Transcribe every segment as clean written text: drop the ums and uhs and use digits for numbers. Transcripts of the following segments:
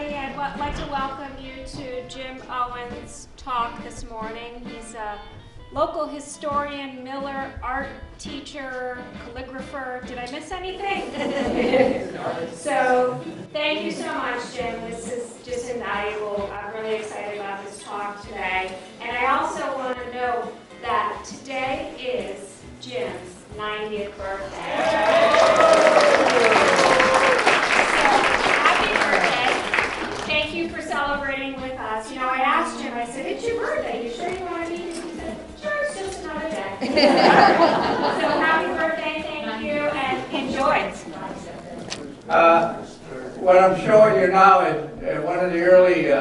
everybody. I'd like to welcome you to Jim Owens' talk this morning. He's a local historian, miller, art teacher, calligrapher. Did I miss anything? So thank you so much, Jim. This is just invaluable. I'm really excited about this talk today. And I also want to note that today is Jim's 90th birthday. Thank you for celebrating with us. You know, I asked Jim, I said, it's your birthday. You sure you want to be here? He said, sure, it's just another day. So happy birthday, thank you, and enjoy. What I'm showing you now is one of the early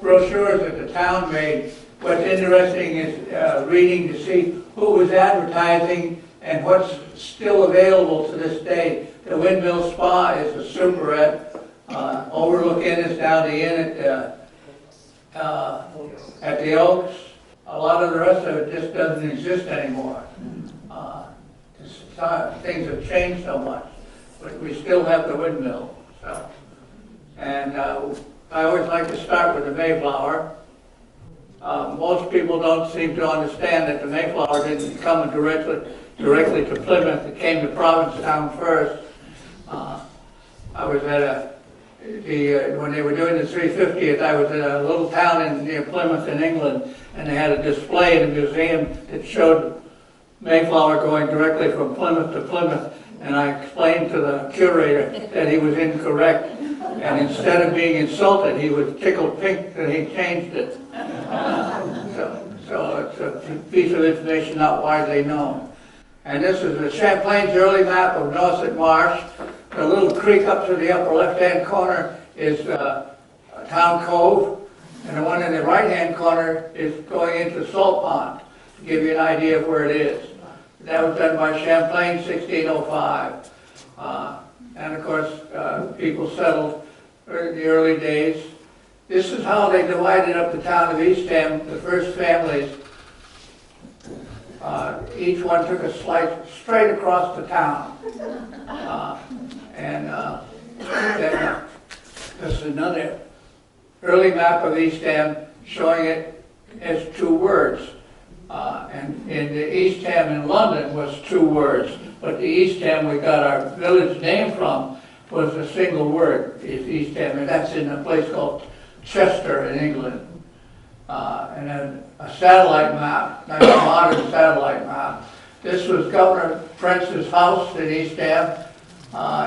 brochures that the town made. What's interesting is reading to see who was advertising and what's still available to this day. The Windmill Spa is a superette. Overlook Inn is down the inn at the Oaks. A lot of the rest of it just doesn't exist anymore. Things have changed so much, but we still have the windmill. So, and I always like to start with the Mayflower. Most people don't seem to understand that the Mayflower didn't come directly to Plymouth. It came to Provincetown first. I was at when they were doing the 350th, I was in a little town near Plymouth in England, and they had a display in a museum that showed Mayflower going directly from Plymouth to Plymouth, and I explained to the curator that he was incorrect, and instead of being insulted, he was tickled pink that he changed it. So it's a piece of information not widely known. And this is Champlain's early map of Nauset Marsh. The little creek up to the upper left-hand corner is Town Cove, and the one in the right-hand corner is going into Salt Pond, to give you an idea of where it is. That was done by Champlain, 1605. And of course, people settled in the early days. This is how they divided up the town of Eastham. The first families, each one took a slice straight across the town. Then this is another early map of Eastham showing it as two words. And in the Eastham in London was two words, but the Eastham we got our village name from was a single word, is Eastham, and that's in a place called Chester in England. And then a satellite map, not a modern satellite map. This was Governor Prince's house in Eastham.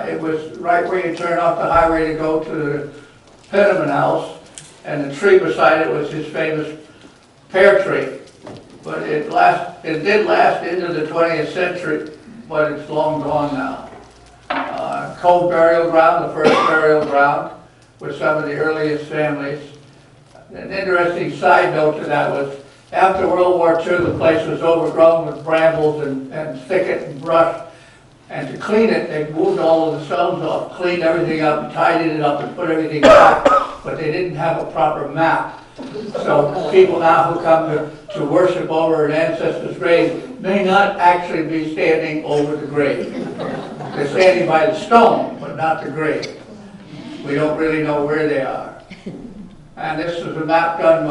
It was right where you turn off the highway to go to the Penniman House, and the tree beside it was his famous pear tree. But it did last into the 20th century, but it's long gone now. Cove burial ground, the first burial ground, with some of the earliest families. An interesting side note to that was, after World War II, the place was overgrown with brambles and thicket and brush. And to clean it, they moved all of the stones off, cleaned everything up, tidied it up, and put everything back. But they didn't have a proper map. So people now who come to worship over an ancestor's grave may not actually be standing over the grave. They're standing by the stone, but not the grave. We don't really know where they are. And this was a map done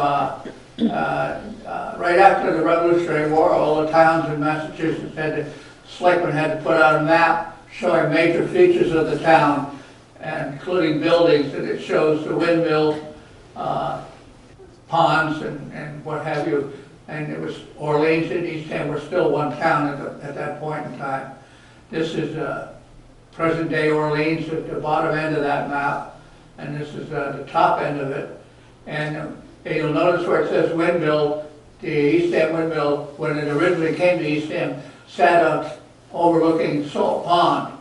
right after the Revolutionary War. All the towns in Massachusetts Selectmen had to put out a map showing major features of the town, and including buildings, and it shows the windmill, ponds, and what have you. And it was Orleans and Eastham were still one town at that point in time. This is present-day Orleans at the bottom end of that map, and this is the top end of it. And you'll notice where it says windmill, the Eastham windmill, when it originally came to Eastham, sat up overlooking Salt Pond.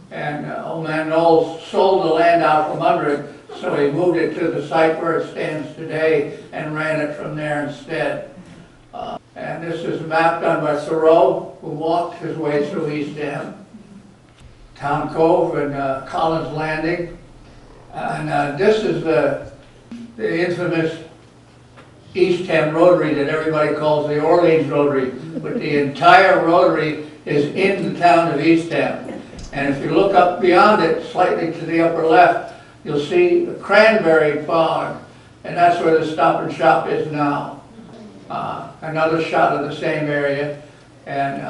And old man Knowles sold the land out from under it, so he moved it to the site where it stands today and ran it from there instead. And this is a map done by Thoreau, who walked his way through Eastham. Town Cove and Collins Landing. And this is the infamous Eastham Rotary that everybody calls the Orleans Rotary, but the entire rotary is in the town of Eastham. And if you look up beyond it, slightly to the upper left, you'll see the cranberry farm, and that's where the Stop and Shop is now. Another shot of the same area, and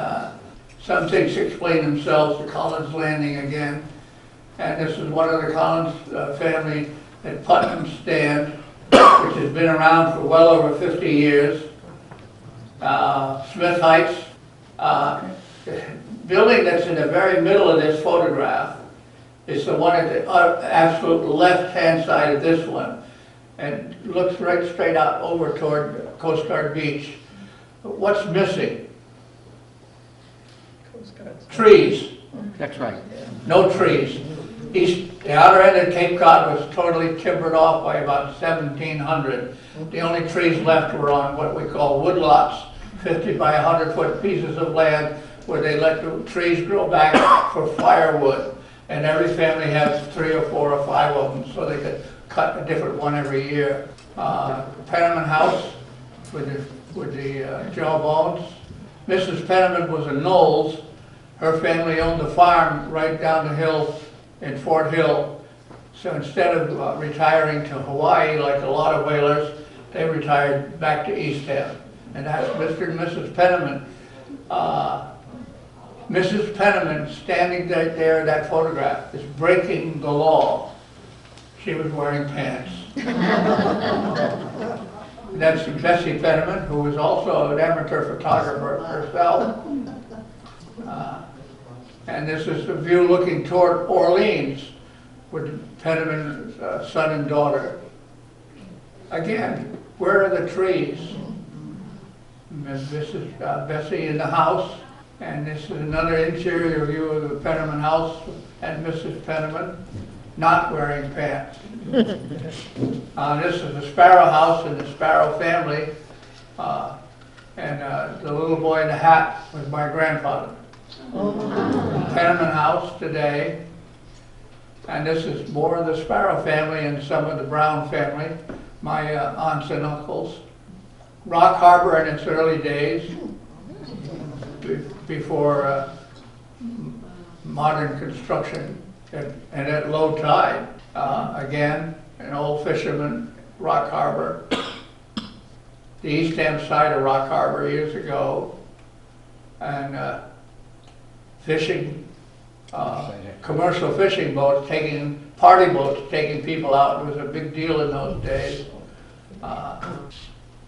some things explain themselves, the Collins Landing again. And this is one of the Collins family at Putnam Stand, which has been around for well over 50 years. Smith Heights, building that's in the very middle of this photograph is the one at the absolute left-hand side of this one, and looks right straight out over toward Coast Guard Beach. What's missing? Trees. That's right. No trees. The outer end of Cape Cod was totally timbered off by about 1700. The only trees left were on what we call woodlots, 50 by 100 foot pieces of land where they let the trees grow back for firewood. And every family has 3 or 4 or 5 of them, so they could cut a different one every year. Penniman House with the jawbones. Mrs. Penniman was a Knowles. Her family owned the farm right down the hill in Fort Hill. So instead of retiring to Hawaii like a lot of whalers, they retired back to Eastham. And that's Mr. and Mrs. Penniman. Mrs. Penniman, standing there in that photograph, is breaking the law. She was wearing pants. That's Bessie Penniman, who was also an amateur photographer herself. And this is the view looking toward Orleans with Penniman's son and daughter. Again, where are the trees? This is Bessie in the house, and this is another interior view of the Penniman house and Mrs. Penniman not wearing pants. This is the Sparrow house and the Sparrow family, and the little boy in the hat was my grandfather. Penniman house today, and this is more of the Sparrow family and some of the Brown family, my aunts and uncles. Rock Harbor in its early days, before modern construction, and at low tide. Again, an old fisherman, Rock Harbor. The Eastham side of Rock Harbor years ago, and fishing, commercial fishing boats, party boats taking people out. It was a big deal in those days.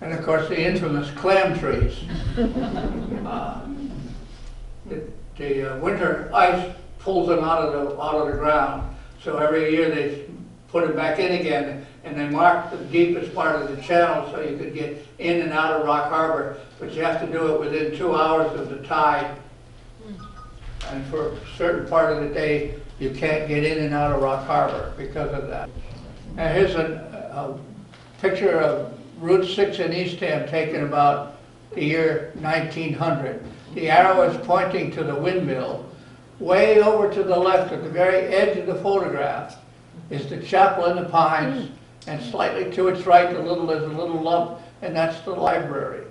And of course the infamous clam trees. The winter ice pulls them out of the ground, so every year they put them back in again, and they mark the deepest part of the channel so you could get in and out of Rock Harbor, but you have to do it within 2 hours of the tide. And for a certain part of the day, you can't get in and out of Rock Harbor because of that. And here's a picture of Route 6 in Eastham taken about the year 1900. The arrow is pointing to the windmill. Way over to the left, at the very edge of the photograph, is the chapel in the pines, and slightly to its right, there's a little lump, and that's the library,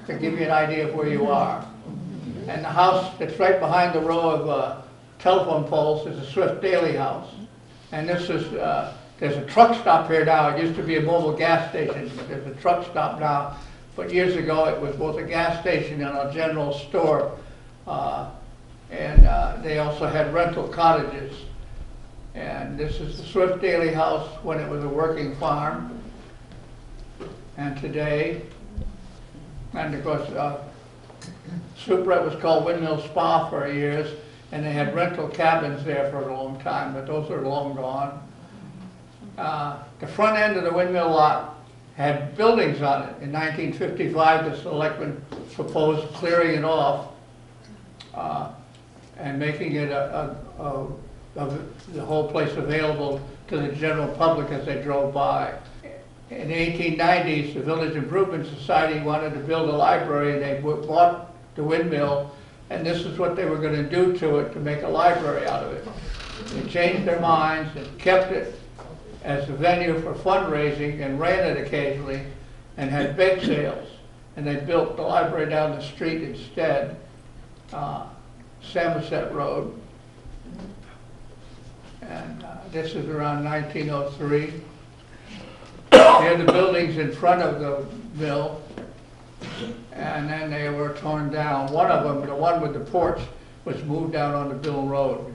to give you an idea of where you are. And the house that's right behind the row of telephone poles is the Swift Daily House. And this is, there's a truck stop here now. It used to be a mobile gas station, but there's a truck stop now. But years ago, it was both a gas station and a general store. And they also had rental cottages. And this is the Swift Daily House when it was a working farm. And today, and of course, Supret was called Windmill Spa for years, and they had rental cabins there for a long time, but those are long gone. The front end of the windmill lot had buildings on it. In 1955, the selectmen proposed clearing it off and making it the whole place available to the general public as they drove by. In the 1890s, the Village Improvement Society wanted to build a library, and they bought the windmill, and this is what they were going to do to it to make a library out of it. They changed their minds and kept it as a venue for fundraising and ran it occasionally and had bake sales. And they built the library down the street instead, Samoset Road. And this is around 1903. They had the buildings in front of the mill, and then they were torn down. One of them, the one with the porch, was moved down onto Bill Road.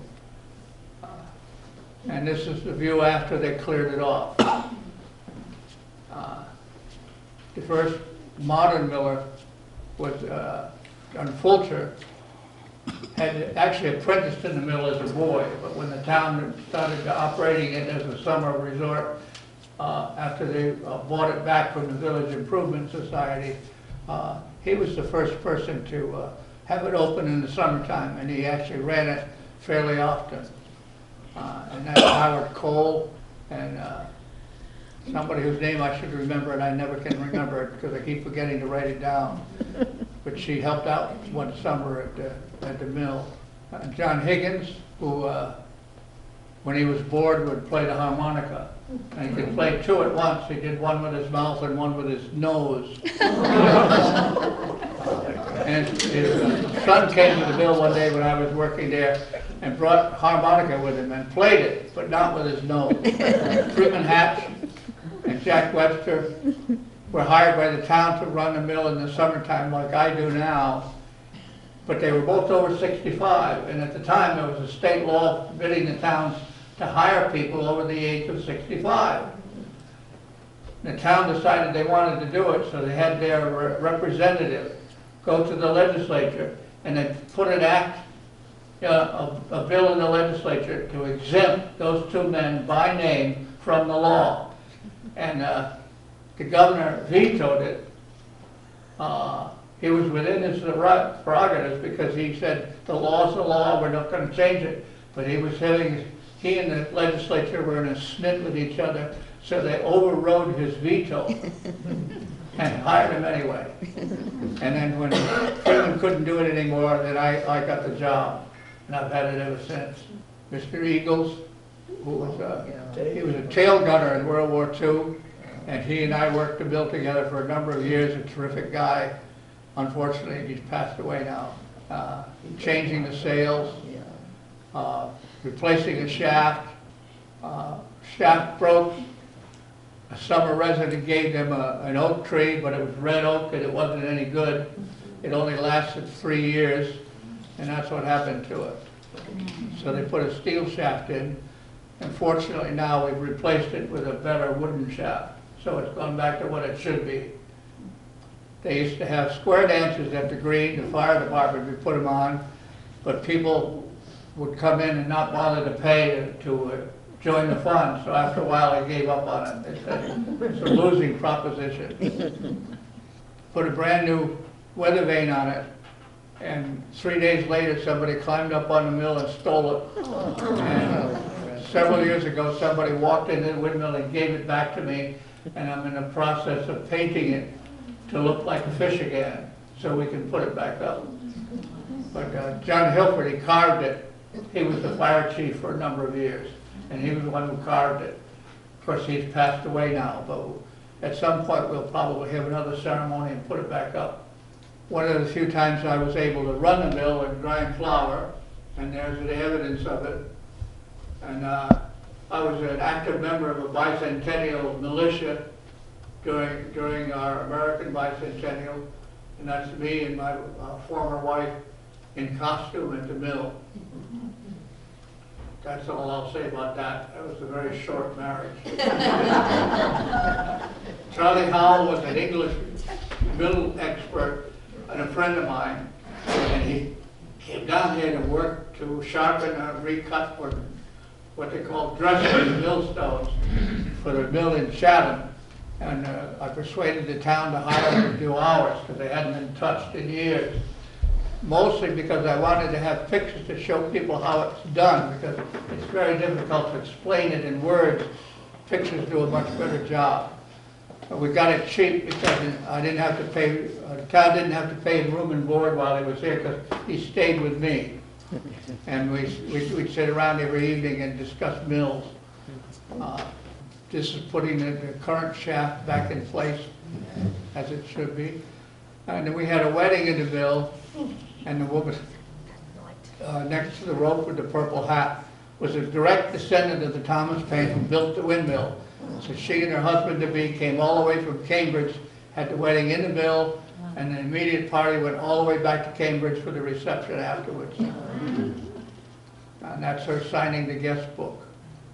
And this is the view after they cleared it off. The first modern miller was on Fulcher, had actually apprenticed in the mill as a boy, but when the town started operating it as a summer resort, after they bought it back from the Village Improvement Society, he was the first person to have it open in the summertime, and he actually ran it fairly often. And that's Howard Cole, and somebody whose name I should remember, and I never can remember it because I keep forgetting to write it down. But she helped out one summer at the mill. John Higgins, who, when he was bored, would play the harmonica. And he could play two at once. He did one with his mouth and one with his nose. And his son came to the mill one day when I was working there and brought harmonica with him and played it, but not with his nose. Freeman Hatch and Jack Webster were hired by the town to run the mill in the summertime like I do now, but they were both over 65, and at the time there was a state law forbidding the towns to hire people over the age of 65. The town decided they wanted to do it, so they had their representative go to the legislature, and they put an act, a bill in the legislature to exempt those two men by name from the law. And the governor vetoed it. He was within his prerogatives because he said the law's the law, we're not going to change it. But he and the legislature were in a snit with each other, so they overrode his veto and hired him anyway. And then when Freeman couldn't do it anymore, then I got the job, and I've had it ever since. Mr. Eagles, who was he was a tail gunner in World War II, and he and I worked the mill together for a number of years. A terrific guy. Unfortunately, he's passed away now. Changing the sails, replacing a shaft. Shaft broke. A summer resident gave them an oak tree, but it was red oak and it wasn't any good. It only lasted 3 years, and that's what happened to it. So they put a steel shaft in, and fortunately now we've replaced it with a better wooden shaft. So it's gone back to what it should be. They used to have square dances at the green. The fire department would put them on, but people would come in and not bother to pay to join the fun. So after a while, they gave up on it. They said it's a losing proposition. Put a brand new weather vane on it, and 3 days later, somebody climbed up on the mill and stole it. And several years ago, somebody walked into the windmill and gave it back to me, and I'm in the process of painting it to look like a fish again, so we can put it back up. But John Hilford, he carved it. He was the fire chief for a number of years, and he was the one who carved it. Of course, he's passed away now, but at some point we'll probably have another ceremony and put it back up. One of the few times I was able to run the mill and grind flour, and there's the evidence of it. And I was an active member of a bicentennial militia during our American bicentennial, and that's me and my former wife in costume at the mill. That's all I'll say about that. That was a very short marriage. Charlie Howell was an English mill expert and a friend of mine, and he came down here to work to sharpen and recut for what they call dressing millstones for the mill in Chatham. And I persuaded the town to hire him to do hours because they hadn't been touched in years. Mostly because I wanted to have pictures to show people how it's done, because it's very difficult to explain it in words. Pictures do a much better job. But we got it cheap because I didn't have to pay, the town didn't have to pay him room and board while he was here because he stayed with me. And we'd sit around every evening and discuss mills. This is putting the current shaft back in place as it should be. And then we had a wedding in the mill, and the woman next to the rope with the purple hat was a direct descendant of the Thomas Paine who built the windmill. So she and her husband-to-be came all the way from Cambridge, had the wedding in the mill, and the immediate party went all the way back to Cambridge for the reception afterwards. And that's her signing the guest book,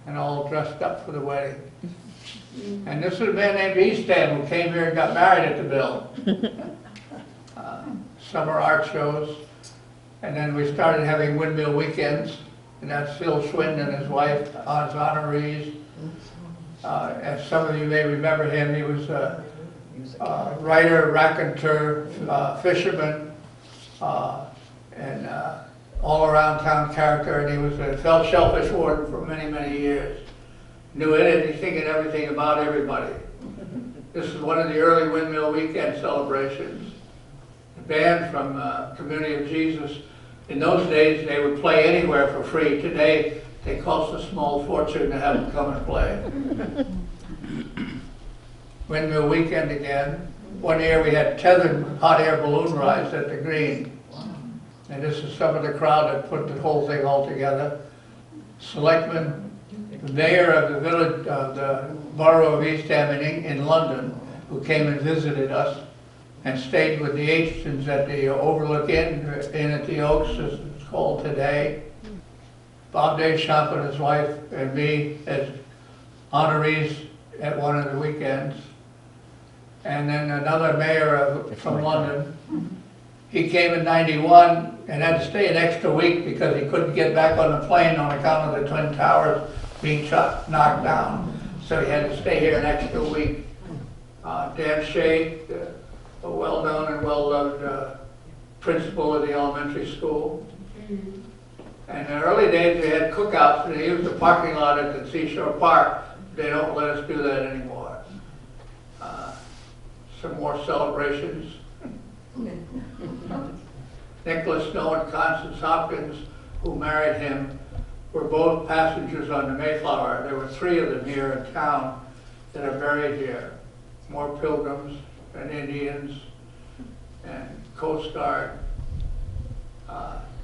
and all dressed up for the wedding. And this is a man named Eastham who came here and got married at the mill. Summer art shows, and then we started having windmill weekends, and that's Phil Schwinn and his wife, his honorees. As some of you may remember him, he was a writer, raconteur, fisherman, and all-around town character, and he was a felt shellfish warden for many, many years. Knew anything and everything about everybody. This is one of the early windmill weekend celebrations. The band from Community of Jesus, in those days they would play anywhere for free. Today they cost a small fortune to have them come and play. Windmill weekend again. One year we had tethered hot air balloon rides at the Green. And this is some of the crowd that put the whole thing all together. Selectmen, the mayor of the village, of the borough of Eastham in London, who came and visited us and stayed with the Aitchins at the Overlook Inn at the Oaks, as it's called today. Bob Deschamps and his wife and me as honorees at one of the weekends. And then another mayor from London. He came in '91 and had to stay an extra week because he couldn't get back on the plane on account of the Twin Towers being knocked down. So he had to stay here an extra week. Dan Shea, a well-known and well-loved principal of the elementary school. And in the early days, we had cookouts, and they used the parking lot at the Seashore Park. They don't let us do that anymore. Some more celebrations. Nicholas Snow and Constance Hopkins, who married him, were both passengers on the Mayflower. There were 3 of them here in town that are buried here. More Pilgrims and Indians and Coast Guard.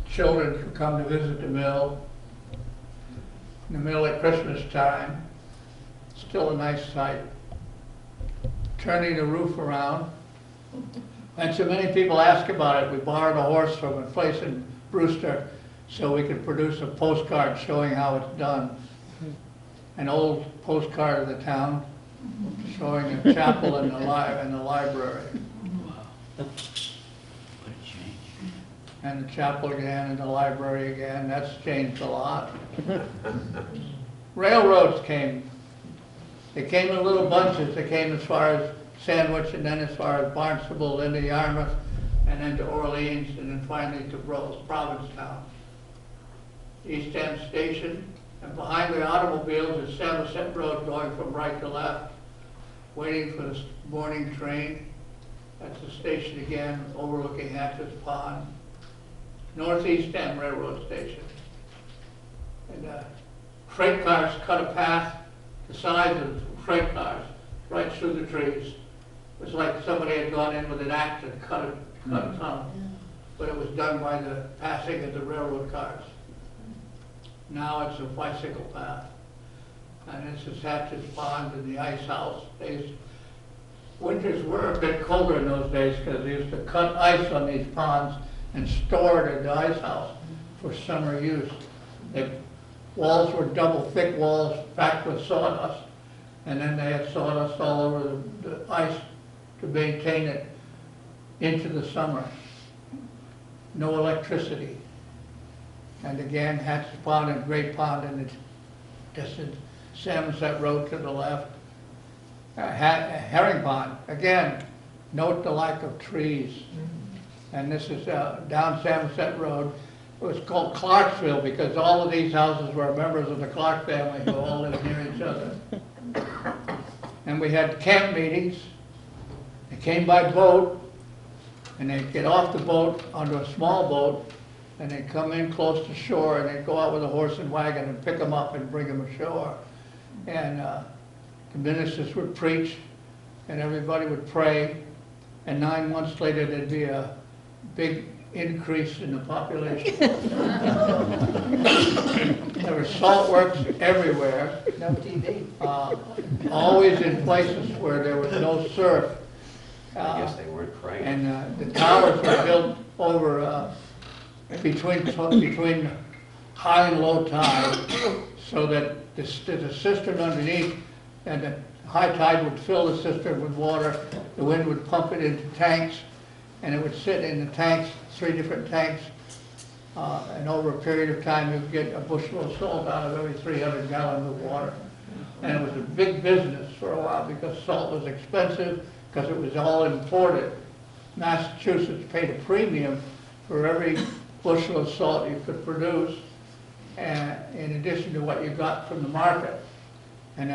Children could come to visit the mill. In the mill at Christmas time. Still a nice sight. Turning the roof around. And so many people ask about it. We borrowed a horse from a place in Brewster so we could produce a postcard showing how it's done. An old postcard of the town showing a chapel and the library. And the chapel again and the library again. That's changed a lot. Railroads came. They came in little bunches. They came as far as Sandwich, and then as far as Barnstable, then to Yarmouth, and then to Orleans, and then finally to Provincetown. Eastham Station, and behind the automobiles is Somerset Road going from right to left, waiting for the morning train. That's the station again, overlooking Hatcher's Pond. North Eastham Railroad Station. And freight cars cut a path the size of freight cars right through the trees. It was like somebody had gone in with an axe and cut a tunnel. But it was done by the passing of the railroad cars. Now it's a bicycle path. And this is Hatcher's Pond and the ice house. Winters were a bit colder in those days because they used to cut ice on these ponds and store it in the ice house for summer use. The walls were double thick walls packed with sawdust. And then they had sawdust all over the ice to maintain it into the summer. No electricity. And again, Hatcher's Pond and Great Pond in the distance. Somerset Road to the left. Herring Pond, again, note the lack of trees. And this is down Somerset Road. It was called Clarksville because all of these houses were members of the Clark family who all lived near each other. And we had camp meetings. They came by boat, and they'd get off the boat onto a small boat, and they'd come in close to shore, and they'd go out with a horse and wagon and pick them up and bring them ashore. And the ministers would preach, and everybody would pray, and 9 months later there'd be a big increase in the population. There were salt works everywhere. No TV. Always in places where there was no surf. I guess they weren't cranking. And the towers were built over between high and low tide, so that there's a cistern underneath, and the high tide would fill the cistern with water. The wind would pump it into tanks, and it would sit in the tanks, 3 different tanks. And over a period of time, you would get a bushel of salt out of every 300 gallons of water. And it was a big business for a while because salt was expensive, because it was all imported. Massachusetts paid a premium for every bushel of salt you could produce, in addition to what you got from the market. And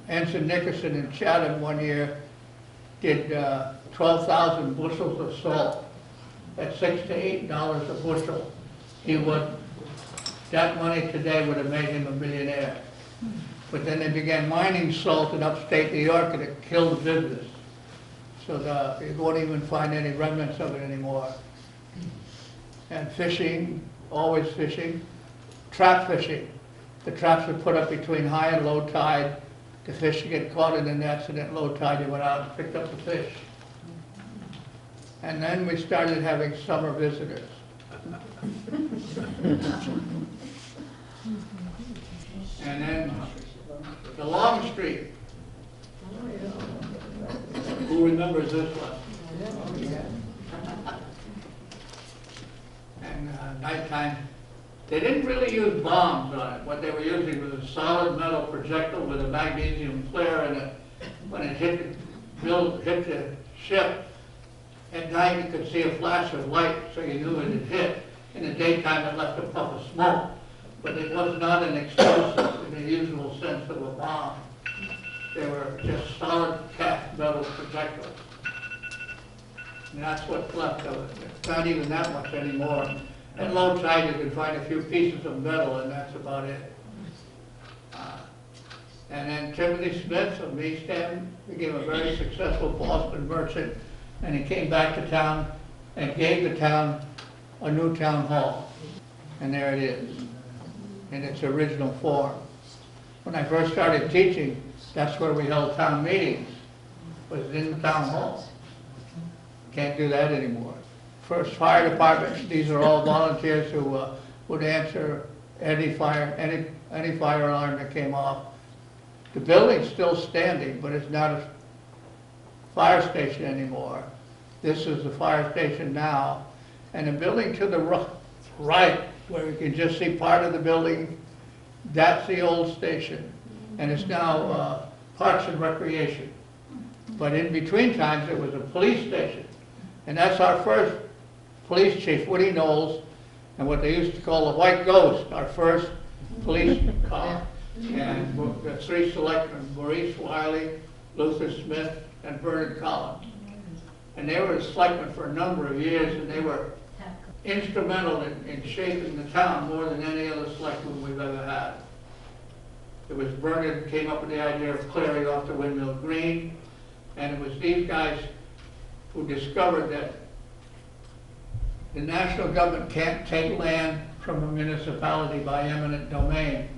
Ensign Nickerson in Chatham one year did 12,000 bushels of salt at $6 to $8 a bushel. That money today would have made him a millionaire. But then they began mining salt in upstate New York, and it killed the business. So you won't even find any remnants of it anymore. And fishing, always fishing. Trap fishing. The traps were put up between high and low tide. The fish would get caught in the nets, and at low tide you went out and picked up the fish. And then we started having summer visitors. And then the Long Street. Who remembers this one? And nighttime, they didn't really use bombs on it. What they were using was a solid metal projectile with a magnesium flare in it. When it hit the ship, at night you could see a flash of light, so you knew it had hit. In the daytime it left a puff of smoke. But it was not an explosive in the usual sense of a bomb. They were just solid cast metal projectiles. And that's what's left of it. It's not even that much anymore. At low tide you can find a few pieces of metal, and that's about it. And then Timothy Smith of Eastham became a very successful Boston merchant, and he came back to town and gave the town a new town hall. And there it is, in its original form. When I first started teaching, that's where we held town meetings, was in the town hall. Can't do that anymore. First fire department, these are all volunteers who would answer any fire alarm that came off. The building's still standing, but it's not a fire station anymore. This is the fire station now. And the building to the right, where you can just see part of the building, that's the old station. And it's now Parks and Recreation. But in between times, it was a police station. And that's our first police chief, Woody Knowles, and what they used to call the White Ghost, our first police car. And the 3 selectmen, Maurice Wiley, Luther Smith, and Bernard Collins. And they were the selectmen for a number of years, and they were instrumental in shaping the town more than any other selectman we've ever had. It was Bernard who came up with the idea of clearing off the Windmill Green, and it was these guys who discovered that the national government can't take land from a municipality by eminent domain.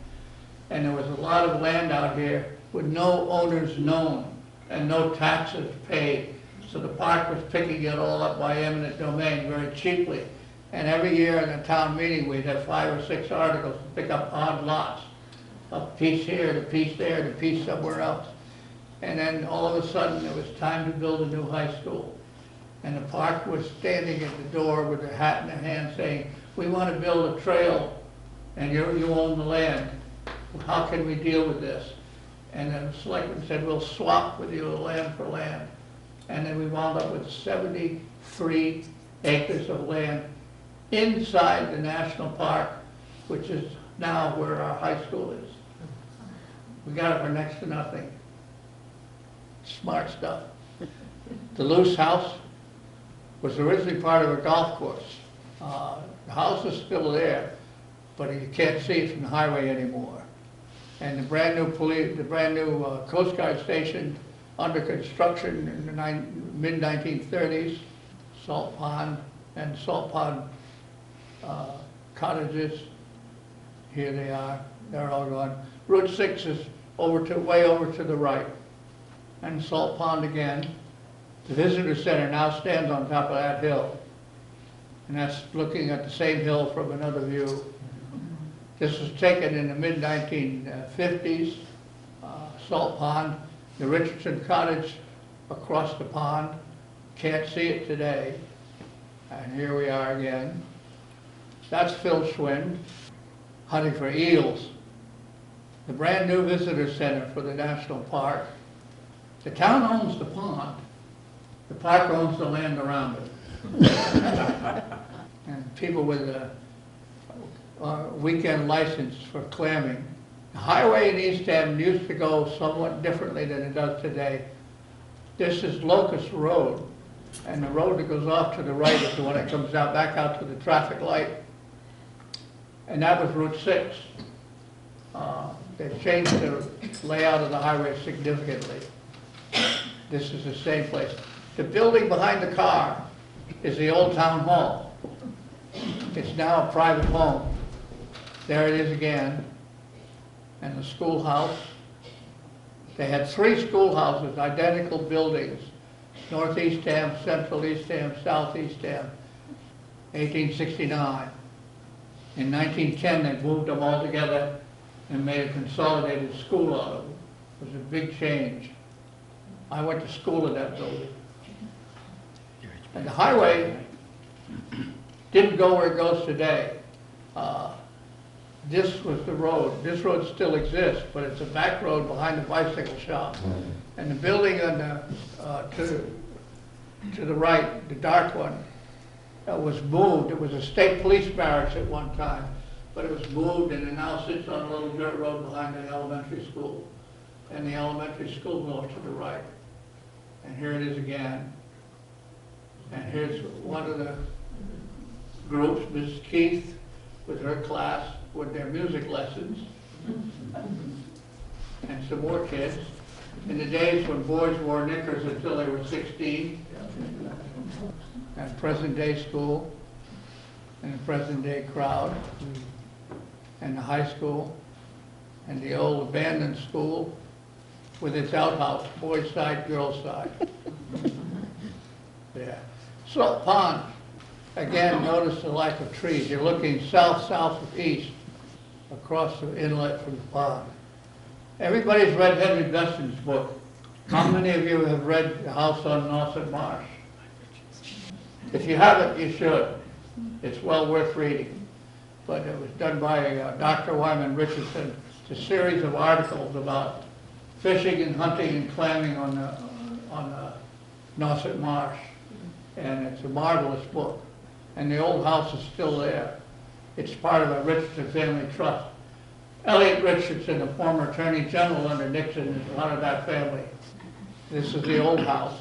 And there was a lot of land out here with no owners known and no taxes paid. So the park was picking it all up by eminent domain very cheaply. And every year in a town meeting, we'd have 5 or 6 articles to pick up odd lots. A piece here, a piece there, a piece somewhere else. And then all of a sudden, it was time to build a new high school. And the park was standing at the door with a hat in their hand saying, we want to build a trail, and you own the land. How can we deal with this? And then the selectmen said, we'll swap with you land for land. And then we wound up with 73 acres of land inside the national park, which is now where our high school is. We got it for next to nothing. Smart stuff. The Loose House was originally part of a golf course. The house is still there, but you can't see it from the highway anymore. And the brand new Coast Guard station under construction in the mid-1930s, salt pond, and Salt Pond cottages, here they are, they're all gone. Route 6 is way over to the right. And Salt Pond again. The visitor center now stands on top of that hill. And that's looking at the same hill from another view. This was taken in the mid-1950s, Salt Pond. The Richardson Cottage across the pond. Can't see it today. And here we are again. That's Phil Schwind, hunting for eels. The brand new visitor center for the national park. The town owns the pond. The park owns the land around it. And people with a weekend license for clamming. The highway in Eastham used to go somewhat differently than it does today. This is Locust Road, and the road that goes off to the right is the one that comes out back out to the traffic light. And that was Route 6. They've changed the layout of the highway significantly. This is the same place. The building behind the car is the old town hall. It's now a private home. There it is again. And the schoolhouse. They had 3 schoolhouses, identical buildings. North Eastham, Central Eastham, South Eastham, 1869. In 1910, they moved them all together and made a consolidated school out of them. It was a big change. I went to school in that building. And the highway didn't go where it goes today. This was the road. This road still exists, but it's a back road behind the bicycle shop. And the building on the, to the right, the dark one, was moved. It was a state police barracks at one time, but it was moved and it now sits on a little dirt road behind the elementary school. And the elementary school goes to the right. And here it is again. And here's one of the groups, Mrs. Keith, with her class, with their music lessons. And some more kids. In the days when boys wore knickers until they were 16. And present day school. And the present day crowd. And the high school. And the old abandoned school with its outhouse, boys' side, girls' side. Yeah. Salt Pond, again, notice the lack of trees. You're looking south-southeast across the inlet from the pond. Everybody's read Henry Beston's book. How many of you have read The House on Nauset Marsh? If you haven't, you should. It's well worth reading. But it was done by Dr. Wyman Richardson. It's a series of articles about fishing and hunting and clamming on the Nauset Marsh. And it's a marvelous book. And the old house is still there. It's part of a Richardson family trust. Elliot Richardson, the former Attorney General under Nixon, is one of that family. This is the old house.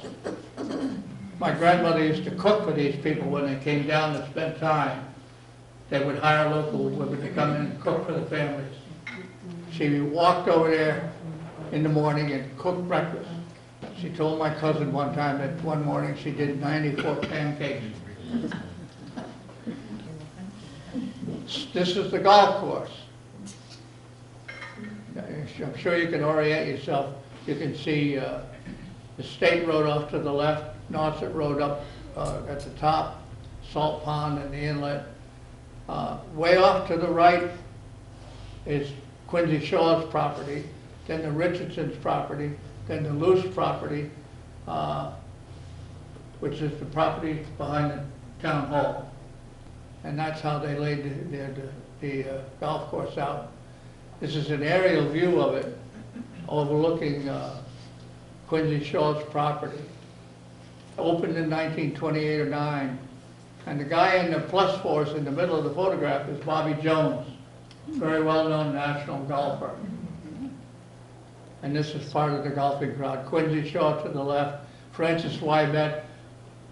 My grandmother used to cook for these people when they came down to spend time. They would hire local women to come in and cook for the families. She walked over there in the morning and cooked breakfast. She told my cousin one time that one morning she did 94 pancakes. This is the golf course. I'm sure you can orient yourself. You can see the State Road off to the left, Nauset Road up at the top, Salt Pond and the inlet. Way off to the right is Quincy Shaw's property, then the Richardson's property, then the Luce property, which is the property behind the town hall. And that's how they laid the golf course out. This is an aerial view of it, overlooking Quincy Shaw's property. Opened in 1928 or 9. And the guy in the plus force in the middle of the photograph is Bobby Jones, very well-known national golfer. And this is part of the golfing crowd. Quincy Shaw to the left, Francis Wybett,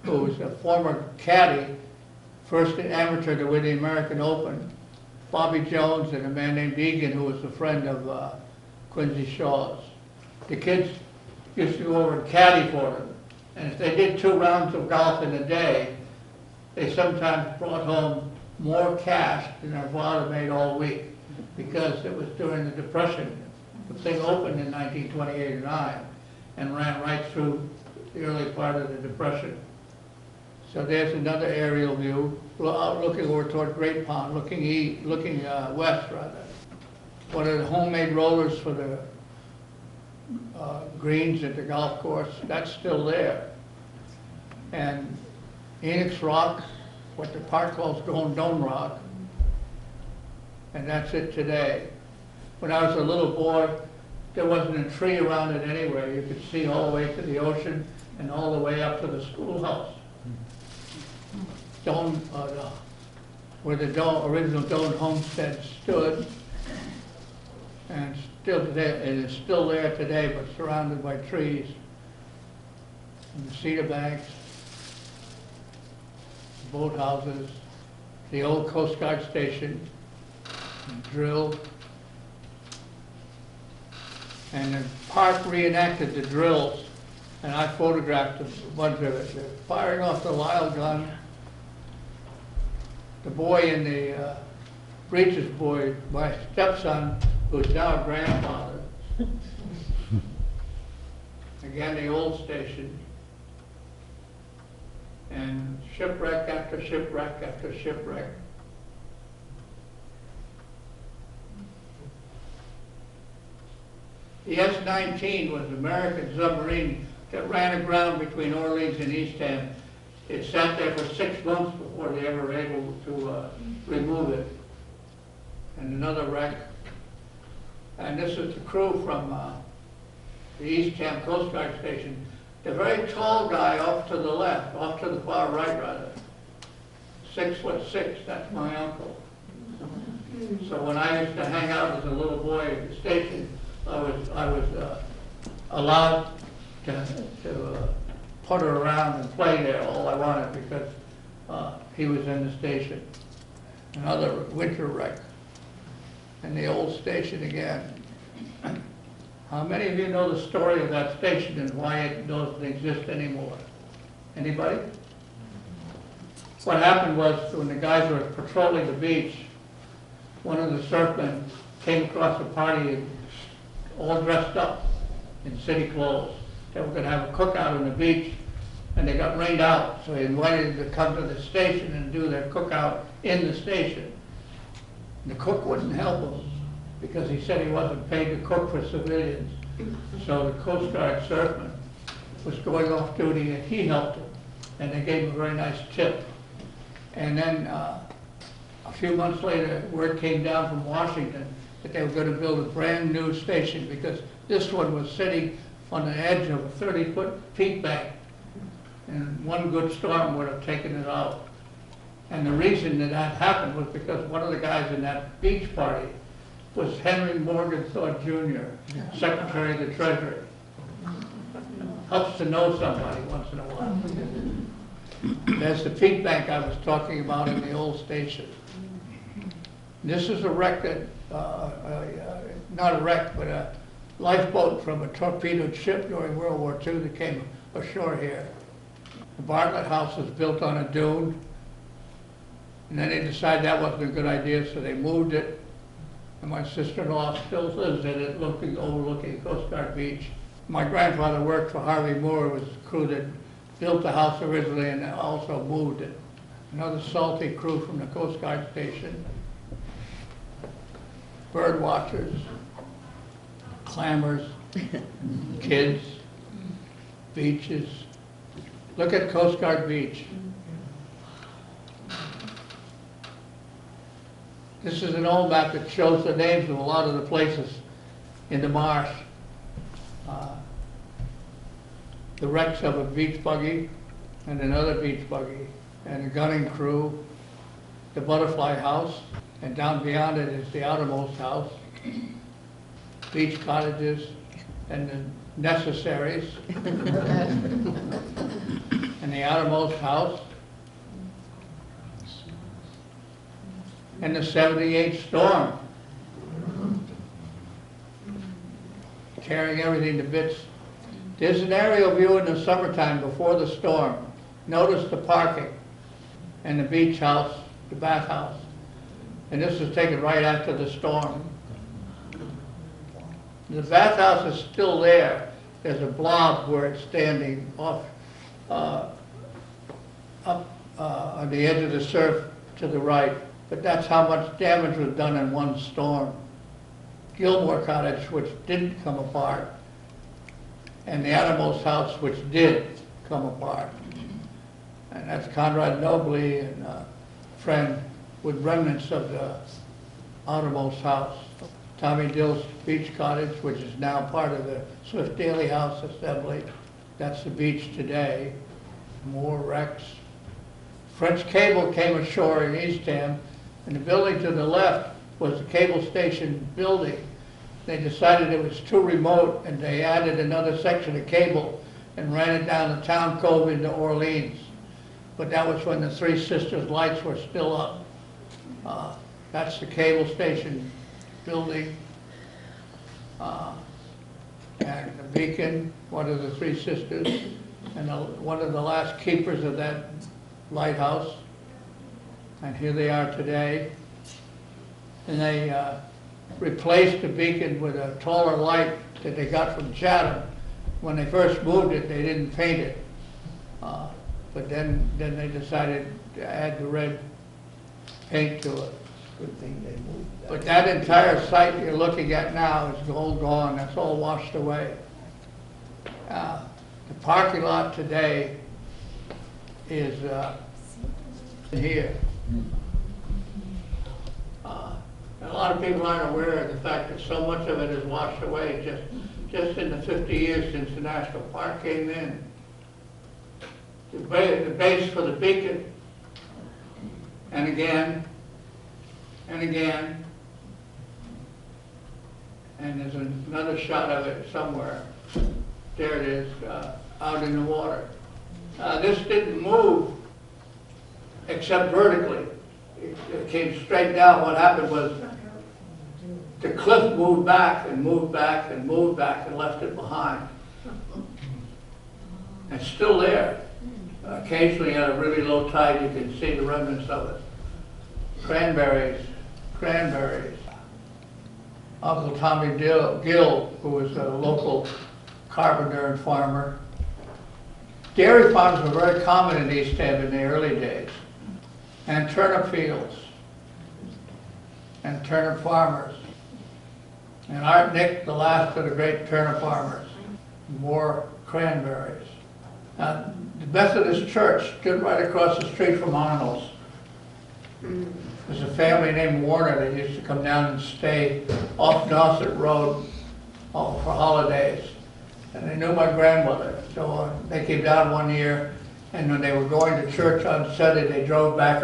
who was a former caddy, first amateur to win the American Open, Bobby Jones, and a man named Egan, who was a friend of Quincy Shaw's. The kids used to go over and caddy for them. And if they did 2 rounds of golf in a day, they sometimes brought home more cash than their father made all week, because it was during the Depression. The thing opened in 1928 or 9 and ran right through the early part of the Depression. So there's another aerial view, looking over toward Great Pond, looking west rather. One of the homemade rollers for the greens at the golf course, that's still there. And Enix Rock, what the park calls Golden Dome Rock, and that's it today. When I was a little boy, there wasn't a tree around it anywhere. You could see all the way to the ocean and all the way up to the schoolhouse. Where the original Doan homestead stood, and still today, it is still there today, but surrounded by trees and the cedar banks, boathouses, the old Coast Guard station, drill, and the park reenacted the drills, and I photographed a bunch of it. They're firing off the Lyle gun. The boy in the breeches boy, my stepson, who's now a grandfather. Again, the old station. And shipwreck after shipwreck after shipwreck. The S-19 was an American submarine that ran aground between Orleans and Eastham. It sat there for 6 months before they ever were able to remove it. And another wreck. And this is the crew from the Eastham Coast Guard Station. The very tall guy off to the left, off to the far right rather, 6'6", that's my uncle. So when I used to hang out as a little boy at the station, I was allowed to putter around and play there all I wanted because he was in the station. Another winter wreck. And the old station again. How many of you know the story of that station and why it doesn't exist anymore? Anybody? What happened was when the guys were patrolling the beach, one of the surfmen came across a party all dressed up in city clothes. They were going to have a cookout on the beach, and they got rained out, so he invited them to come to the station and do their cookout in the station. And the cook wouldn't help them because he said he wasn't paid to cook for civilians. So the Coast Guard surfman was going off duty and he helped him, and they gave him a very nice tip. And then a few months later, word came down from Washington that they were going to build a brand new station because this one was sitting on the edge of a 30-foot peat bank, and one good storm would have taken it out. And the reason that happened was because one of the guys in that beach party was Henry Morgenthau Jr., Secretary of the Treasury. Helps to know somebody once in a while. There's the peat bank I was talking about in the old station. This is a wreck that, not a wreck, but a lifeboat from a torpedoed ship during World War II that came ashore here. The Bartlett House was built on a dune, and then they decided that wasn't a good idea, so they moved it. And my sister-in-law still lives in it, overlooking Coast Guard Beach. My grandfather worked for Harvey Moore, who was the crew that built the house originally and also moved it. Another salty crew from the Coast Guard station. Bird watchers, clammers, kids, beaches. Look at Coast Guard Beach. This is an old map that shows the names of a lot of the places in the marsh. The wrecks of a beach buggy and another beach buggy and a gunning crew, the butterfly house, and down beyond it is the outermost house, beach cottages and the necessaries, and the outermost house, and the 78 storm, tearing everything to bits. There's an aerial view in the summertime before the storm. Notice the parking. and the beach house, the bathhouse. And this was taken right after the storm. The bathhouse is still there. There's a blob where it's standing off, up on the edge of the surf to the right. But that's how much damage was done in one storm. Gilmore Cottage, which didn't come apart, and the Animals House, which did come apart. And that's Conrad Nobley and a friend with remnants of the Animals House. Tommy Dill's Beach Cottage, which is now part of the Swift Daily House Assembly. That's the beach today. More wrecks. French Cable came ashore in Eastham, and the building to the left was the cable station building. They decided it was too remote, and they added another section of cable and ran it down the town cove into Orleans. But that was when the Three Sisters lights were still up. That's the cable station building. And the beacon, one of the Three Sisters, and one of the last keepers of that lighthouse. And here they are today. And they replaced the beacon with a taller light that they got from Chatham. When they first moved it, they didn't paint it. But then they decided to add the red paint to it. Good thing they moved that. But that entire site you're looking at now is all gone. That's all washed away. The parking lot today is here. A lot of people aren't aware of the fact that so much of it is washed away just in the 50 years since the National Park came in. The base for the beacon, and again, and again, and there's another shot of it somewhere. There it is, out in the water. This didn't move except vertically. It came straight down. What happened was the cliff moved back and moved back and moved back and left it behind. It's still there. Occasionally at a really low tide you can see the remnants of it. Cranberries. Uncle Tommy Gill, who was a local carpenter and farmer. Dairy farms were very common in Eastham in the early days. And turnip fields. And turnip farmers. And Art Nick, the last of the great turnip farmers. More cranberries. The Methodist Church stood right across the street from Arnold's. There's a family named Warner that used to come down and stay off Nauset Road for holidays. And they knew my grandmother. So they came down one year, and when they were going to church on Sunday, they drove back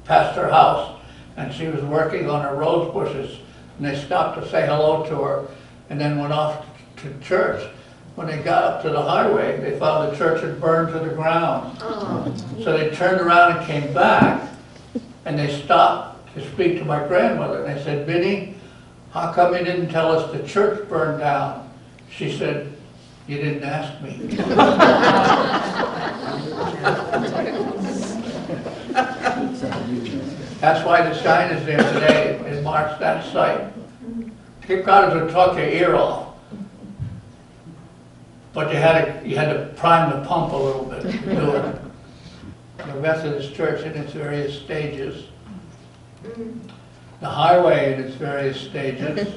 past her house, and she was working on her rose bushes. And they stopped to say hello to her, and then went off to church. When they got up to the highway, they found the church had burned to the ground. Oh. So they turned around and came back, and they stopped to speak to my grandmother. And they said, "Minnie, how come you didn't tell us the church burned down?" She said, "You didn't ask me." That's why the sign is there today. It marks that site. Cape Codders would talk your ear off. But you had to prime the pump a little bit to do it. The Methodist Church in its various stages. The highway in its various stages.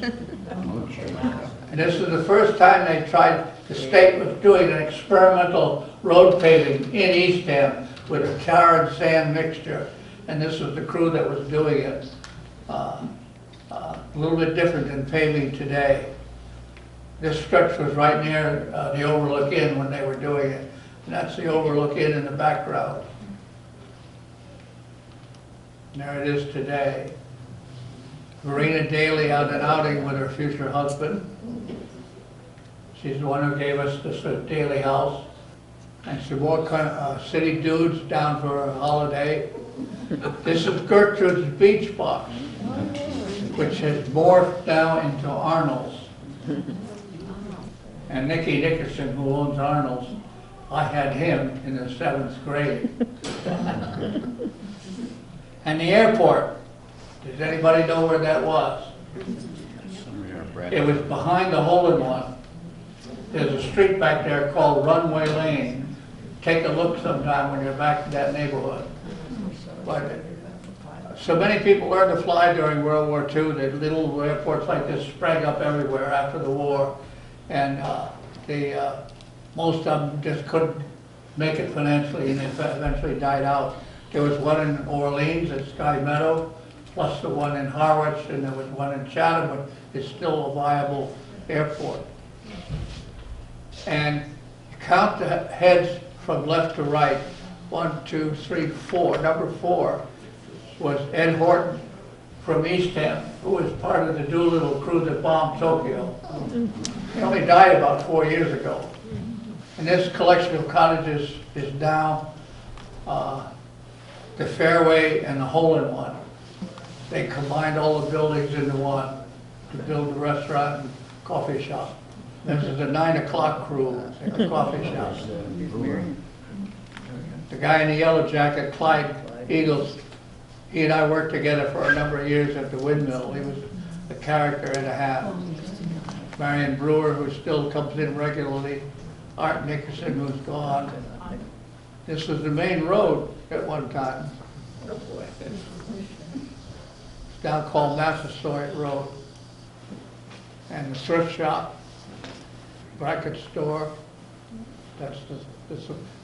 And this is the first time they tried, the state was doing an experimental road paving in Eastham with a tar and sand mixture. And this was the crew that was doing it. A little bit different than paving today. This stretch was right near the Overlook Inn when they were doing it. And that's the Overlook Inn in the background. And there it is today. Verena Daly out and outing with her future husband. She's the one who gave us the Daly house. And some more city dudes down for a holiday. This is Gertrude's Beach Box, which has morphed now into Arnold's. And Nikki Nickerson, who owns Arnold's, I had him in the 7th grade. And the airport, does anybody know where that was? It was behind the hole-in-one. There's a street back there called Runway Lane. Take a look sometime when you're back in that neighborhood. But so many people learned to fly during World War II that little airports like this sprang up everywhere after the war. And most of them just couldn't make it financially, and they eventually died out. There was one in Orleans at Sky Meadow, plus the one in Harwich, and there was one in Chatham, but it's still a viable airport. And count the heads from left to right. 1, 2, 3, 4. Number 4 was Ed Horton from Eastham, who was part of the Doolittle crew that bombed Tokyo. He only died about 4 years ago. And this collection of cottages is now the Fairway and the Hole-in-One. They combined all the buildings into one to build the restaurant and coffee shop. This is the 9 o'clock crew at the coffee shop. The guy in the yellow jacket, Clyde Eagles, he and I worked together for a number of years at the windmill. He was a character and a half. Marion Brewer, who still comes in regularly. Art Nickerson, who's gone. This was the main road at one time. It's now called Massasoit Road. And the thrift shop, bracket store, that's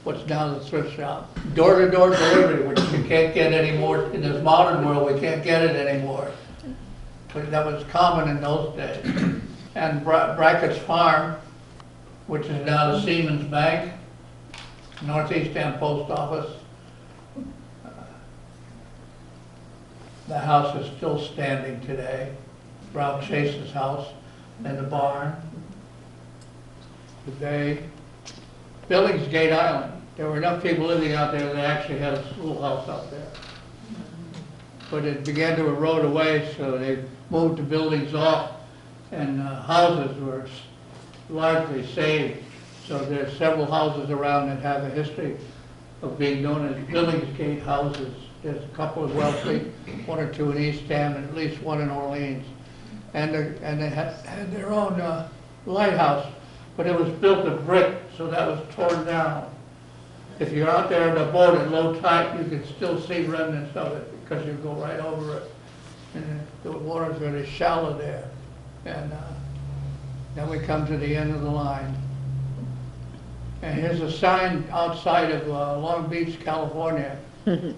what's now the thrift shop. Door-to-door delivery, which you can't get anymore. In this modern world, we can't get it anymore. But that was common in those days. And Brackett's Farm, which is now the Siemens Bank, Northeast Eastham Post Office. The house is still standing today. Ralph Chase's house, and the barn, the bay. Billingsgate Island. There were enough people living out there that actually had a schoolhouse out there. But it began to erode away, so they moved the buildings off, and houses were largely saved. So there's several houses around that have a history of being known as Billingsgate houses. There's a couple of wealthy, 1 or 2 in Eastham, and at least 1 in Orleans. And they had their own lighthouse, but it was built of brick, so that was torn down. If you're out there in a boat at low tide, you can still see remnants of it because you go right over it. And the water's very shallow there. And then we come to the end of the line. And here's a sign outside of Long Beach, California. It's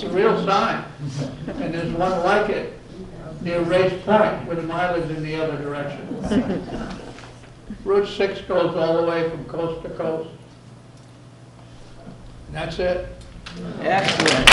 a real sign. And there's one like it near Race Point with a mileage in the other direction. Route 6 goes all the way from coast to coast. And that's it. Excellent.